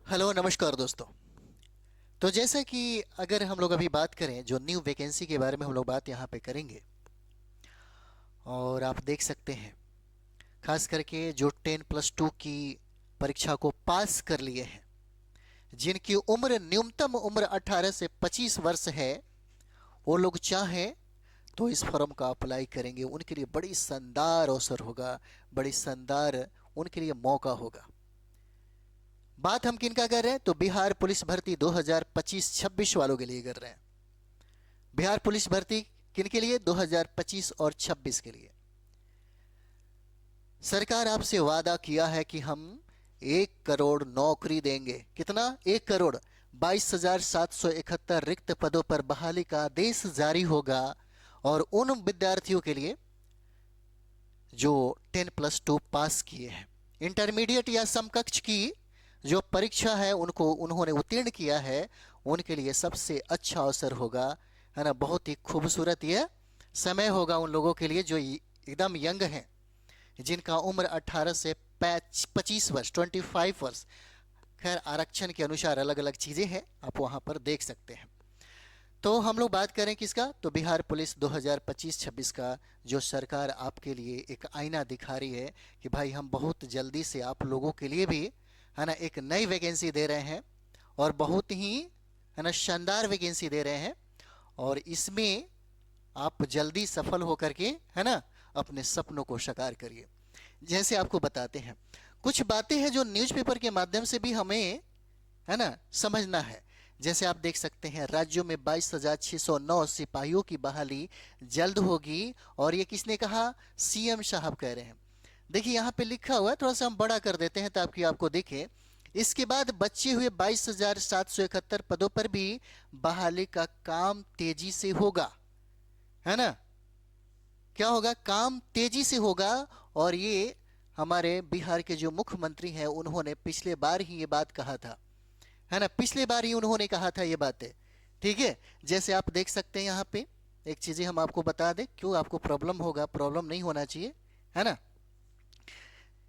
Hello नमस्कार दोस्तों। तो जैसा कि अगर हम लोग अभी बात करें जो न्यू वैकेंसी के बारे में हम लोग बात यहाँ पे करेंगे। और आप देख सकते हैं खास करके जो 10+2 की परीक्षा को पास कर लिए हैं, जिनकी उम्र न्यूनतम उम्र 18 से 25 वर्ष है, वो लोग चाहें तो इस फॉर्म का अप्लाई करेंगे। उनके लिए बड़ी शानदार अवसर होगा, बड़ी शानदार उनके लिए मौका होगा। बात हम किन का कर रहे हैं तो बिहार पुलिस भर्ती 2025-26 वालों के लिए कर रहे हैं। बिहार पुलिस भर्ती किन के लिए 2025 और 26 के लिए। सरकार आपसे वादा किया है कि हम 1 करोड़ नौकरी देंगे। कितना? 1 करोड़ 22,771 रिक्त पदों पर बहाली का आदेश जारी होगा। और उन विद्यार्थियों के लिए जो 10+2 पास किए हैं, इंटरमीडिएट या समकक्ष की जो परीक्षा है उनको उन्होंने उत्तीर्ण किया है, उनके लिए सबसे अच्छा अवसर होगा, है ना। बहुत ही खूबसूरत ये समय होगा उन लोगों के लिए जो एकदम यंग हैं, जिनका उम्र 18 से 25 वर्ष 25 वर्ष। खैर आरक्षण के अनुसार अलग अलग चीज़ें हैं, आप वहाँ पर देख सकते हैं। तो हम लोग बात करें किसका तो बिहार पुलिस 2025-26 का, जो सरकार आपके लिए एक आईना दिखा रही है कि भाई हम बहुत जल्दी से आप लोगों के लिए भी, है ना, एक नई वैकेंसी दे रहे हैं। और बहुत ही, है ना, शानदार वैकेंसी दे रहे हैं। और इसमें आप जल्दी सफल होकर के, है ना, अपने सपनों को साकार करिए। जैसे आपको बताते हैं कुछ बातें हैं जो न्यूज़पेपर के माध्यम से भी हमें, है ना, समझना है। जैसे आप देख सकते हैं राज्यों में 22,609 सिपाहियों की बहाली जल्द होगी। और ये किसने कहा? सीएम साहब कह रहे हैं। देखिए यहाँ पे लिखा हुआ है, थोड़ा सा हम बड़ा कर देते हैं ताकि आपको दिखे। इसके बाद बचे हुए 22,771 पदों पर भी बहाली का काम तेजी से होगा, है ना। क्या होगा? काम तेजी से होगा। और ये हमारे बिहार के जो मुख्यमंत्री हैं उन्होंने पिछले बार ही ये बात कहा था, है ना। पिछले बार ही उन्होंने कहा था ये बातें। ठीक है। जैसे आप देख सकते हैं यहाँ पे एक चीजें हम आपको बता दें, क्यों आपको प्रॉब्लम होगा, प्रॉब्लम नहीं होना चाहिए, है ना।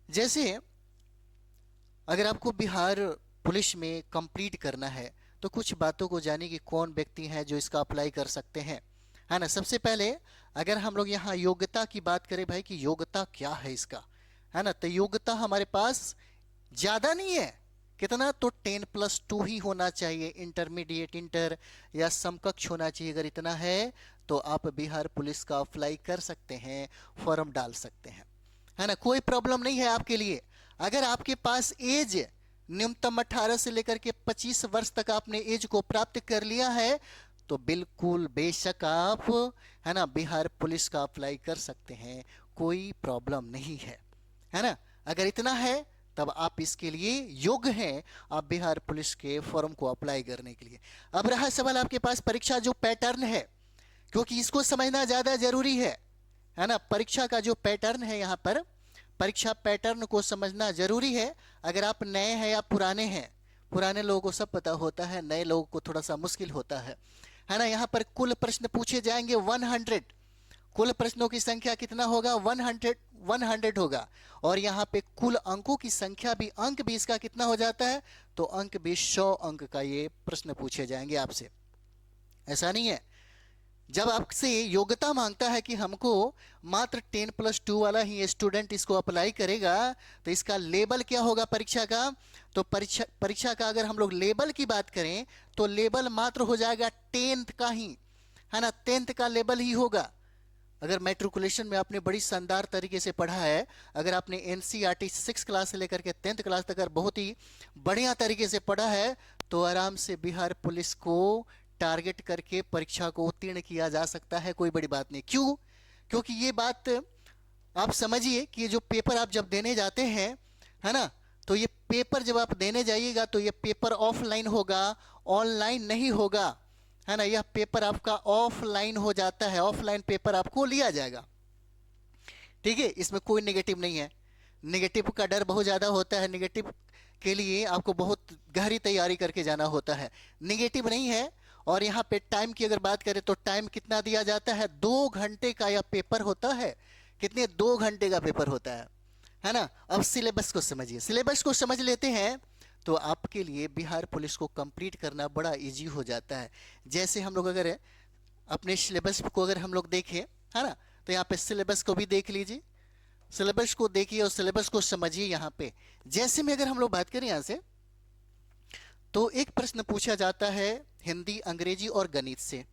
जैसे अगर आपको बिहार पुलिस में कंप्लीट करना है तो कुछ बातों को जानिए कि कौन व्यक्ति हैं जो इसका अप्लाई कर सकते हैं, है ना। सबसे पहले अगर हम लोग यहाँ योग्यता की बात करें भाई कि योग्यता क्या है इसका, है ना, तो योग्यता हमारे पास ज़्यादा नहीं है। कितना? तो 10+2 ही होना चाहिए, इंटरमीडिएट इंटर या समकक्ष होना चाहिए। अगर इतना है तो आप बिहार पुलिस का अप्लाई कर सकते हैं, फॉर्म डाल सकते हैं, है ना। कोई प्रॉब्लम नहीं है आपके लिए। अगर आपके पास एज न्यूनतम 18 से लेकर के 25 वर्ष तक आपने एज को प्राप्त कर लिया है तो बिल्कुल बेशक आप, है ना, बिहार पुलिस का अप्लाई कर सकते हैं, कोई प्रॉब्लम नहीं है ना। अगर इतना है तब आप इसके लिए योग्य हैं, आप बिहार पुलिस के फॉर्म को अप्लाई करने के लिए। अब रहा सवाल आपके पास परीक्षा जो पैटर्न है, क्योंकि इसको समझना ज़्यादा जरूरी है ना। परीक्षा का जो पैटर्न है यहाँ पर, परीक्षा पैटर्न को समझना जरूरी है। अगर आप नए हैं या पुराने हैं, पुराने लोगों को सब पता होता है, नए लोगों को थोड़ा सा मुश्किल होता है ना। यहाँ पर कुल प्रश्न पूछे जाएंगे 100। कुल प्रश्नों की संख्या कितना होगा? 100 होगा। और यहाँ पे कुल अंकों की संख्या भी, अंक भी इसका कितना हो जाता है? तो अंक भी 100 अंक का ये प्रश्न पूछे जाएंगे आपसे। ऐसा नहीं है, जब आपसे योग्यता मांगता है कि हमको मात्र 10+2 वाला ही स्टूडेंट इसको अप्लाई करेगा, तो इसका लेवल क्या होगा परीक्षा का? तो परीक्षा का अगर हम लोग लेवल की बात करें तो लेवल मात्र हो जाएगा 10th का ही, है ना। 10th का लेवल ही होगा। अगर मैट्रिकुलेशन में आपने बड़ी शानदार तरीके से पढ़ा है, अगर आपने एनसीईआरटी 6 क्लास से लेकर के 10th क्लास तक अगर बहुत ही बढ़िया तरीके से पढ़ा है तो आराम से बिहार पुलिस को टारगेट करके परीक्षा को उत्तीर्ण किया जा सकता है, कोई बड़ी बात नहीं। क्यों? क्योंकि ये बात आप समझिए कि ये जो पेपर आप जब देने जाते हैं, है ना, तो ये पेपर जब आप देने जाइएगा तो ये पेपर ऑफलाइन होगा, ऑनलाइन नहीं होगा, है ना। यह पेपर आपका ऑफलाइन हो जाता है, ऑफलाइन पेपर आपको लिया जाएगा। ठीक है, इसमें कोई नेगेटिव नहीं है। नेगेटिव का डर बहुत ज़्यादा होता है, नेगेटिव के लिए आपको बहुत गहरी तैयारी करके जाना होता है। नेगेटिव नहीं है। और यहाँ पे टाइम की अगर बात करें तो टाइम कितना दिया जाता है? 2 घंटे का यह पेपर होता है। कितने? 2 घंटे का पेपर होता है ना। अब सिलेबस को समझिए, सिलेबस को समझ लेते हैं तो आपके लिए बिहार पुलिस को कंप्लीट करना बड़ा इजी हो जाता है। जैसे हम लोग अगर अपने सिलेबस को अगर हम लोग देखें, है ना, तो यहाँ पे सिलेबस को भी देख लीजिए, सिलेबस को देखिए और सिलेबस को समझिए। यहाँ पे जैसे में अगर हम लोग बात करें यहाँ से, तो एक प्रश्न पूछा जाता है हिंदी, अंग्रेजी और गणित से।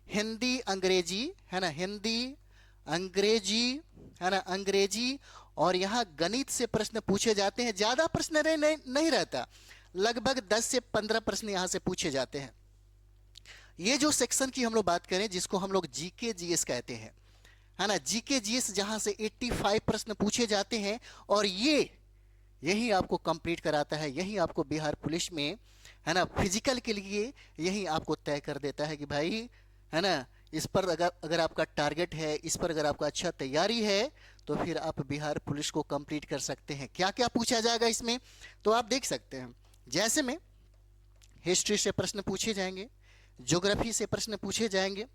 हिंदी अंग्रेजी, है ना, हिंदी अंग्रेजी, है ना, अंग्रेजी, और यहाँ गणित से प्रश्न पूछे जाते हैं। ज्यादा प्रश्न नहीं रहता, लगभग 10 से 15 प्रश्न यहाँ से पूछे जाते हैं। ये जो सेक्शन की हम लोग बात करें, जिसको हम लोग जीके जीएस कहते हैं, है ना, जीके जीएस, जहां से 85 प्रश्न पूछे जाते हैं, और यही आपको कंप्लीट कराता है, यही आपको बिहार पुलिस में, है ना, फिजिकल के लिए यही आपको तय कर देता है कि भाई, है ना, इस पर अगर आपका टारगेट है, इस पर अगर आपका अच्छा तैयारी है, तो फिर आप बिहार पुलिस को कंप्लीट कर सकते हैं। क्या क्या पूछा जाएगा इसमें, तो आप देख सकते हैं। जैसे में हिस्ट्री से प्रश्न पूछे जाएंगे, ज्योग्राफी से प्रश्न पूछे जाएंगे,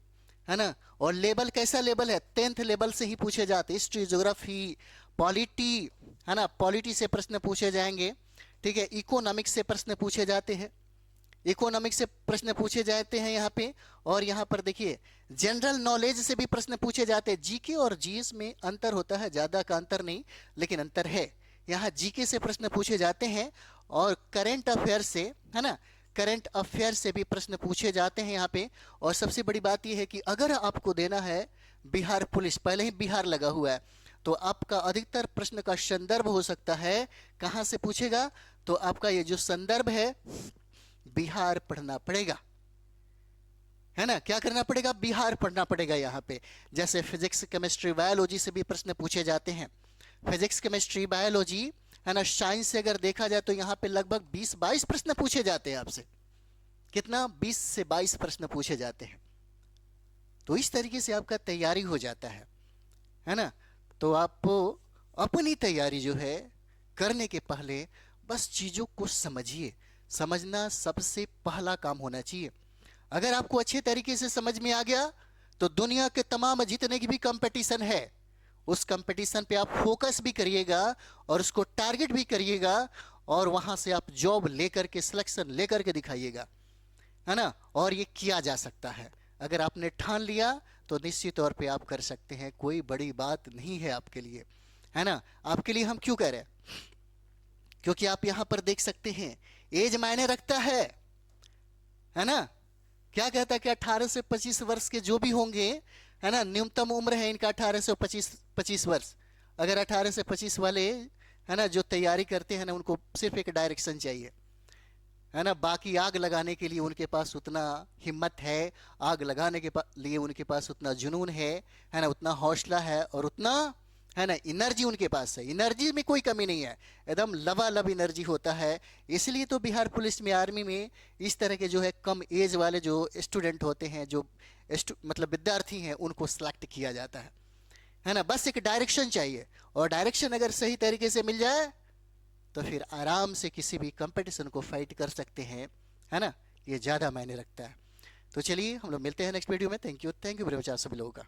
है ना, और लेवल कैसा लेवल है, 10th लेवल से ही पूछे जाते, हिस्ट्री, ज्योग्राफी, पॉलिटी, है ना, पॉलिटी से प्रश्न पूछे जाएंगे, ठीक है। इकोनॉमिक्स से प्रश्न पूछे जाते हैं, इकोनॉमिक्स से प्रश्न पूछे जाते हैं यहाँ पे। और यहाँ पर देखिए जनरल नॉलेज से भी प्रश्न पूछे जाते हैं। जीके और जीएस में अंतर होता है, ज्यादा का अंतर नहीं, लेकिन अंतर है। यहाँ जीके से प्रश्न पूछे जाते हैं, और करंट अफेयर से, है ना, करंट अफेयर से भी प्रश्न पूछे जाते हैं यहाँ पे। और सबसे बड़ी बात यह है कि अगर आपको देना है बिहार पुलिस, पहले ही बिहार लगा हुआ है, तो आपका अधिकतर प्रश्न का संदर्भ हो सकता है, कहां से पूछेगा, तो आपका ये जो संदर्भ है बिहार पढ़ना पड़ेगा, है ना। क्या करना पड़ेगा, बिहार पढ़ना पड़ेगा यहाँ पे। जैसे फिजिक्स, केमिस्ट्री, बायोलॉजी से भी प्रश्न पूछे जाते हैं। फिजिक्स, केमिस्ट्री, बायोलॉजी, है ना, साइंस से अगर देखा जाए तो यहाँ पे लगभग 20-22 प्रश्न पूछे जाते हैं आपसे। कितना, 20 से 22 प्रश्न पूछे जाते हैं। तो इस तरीके से आपका तैयारी हो जाता है ना। तो आप अपनी तैयारी जो है करने के पहले बस चीजों को समझिए। समझना सबसे पहला काम होना चाहिए। अगर आपको अच्छे तरीके से समझ में आ गया, तो दुनिया के तमाम जितने की भी कंपटीशन है, उस कंपटीशन पे आप फोकस भी करिएगा और उसको टारगेट भी करिएगा, और वहां से आप जॉब लेकर के, सिलेक्शन लेकर के दिखाइएगा, है ना। और ये किया जा सकता है। अगर आपने ठान लिया तो निश्चित तौर पे आप कर सकते हैं, कोई बड़ी बात नहीं है आपके लिए, है ना। आपके लिए हम क्यों कह रहे हैं, क्योंकि आप यहां पर देख सकते हैं एज मायने रखता है ना। क्या कहता है कि 18 से 25 वर्ष के जो भी होंगे, है ना, न्यूनतम उम्र है इनका 18 से 25 वर्ष। अगर 18 से 25 वाले, है ना, जो तैयारी करते हैं ना, उनको सिर्फ एक डायरेक्शन चाहिए, है ना। बाकी आग लगाने के लिए उनके पास उतना हिम्मत है, आग लगाने के लिए उनके पास उतना जुनून है ना, उतना हौसला है, और उतना, है ना, एनर्जी उनके पास है। एनर्जी में कोई कमी नहीं है, एकदम लबालब एनर्जी होता है। इसलिए तो बिहार पुलिस में, आर्मी में इस तरह के जो है कम एज वाले जो स्टूडेंट होते हैं, जो मतलब विद्यार्थी हैं, उनको सिलेक्ट किया जाता है ना। बस एक डायरेक्शन चाहिए, और डायरेक्शन अगर सही तरीके से मिल जाए तो फिर आराम से किसी भी कंपटीशन को फाइट कर सकते हैं, है ना। ये ज़्यादा मायने रखता है। तो चलिए हम लोग मिलते हैं नेक्स्ट वीडियो में। थैंक यू वेरी मच आप सभी लोगों का।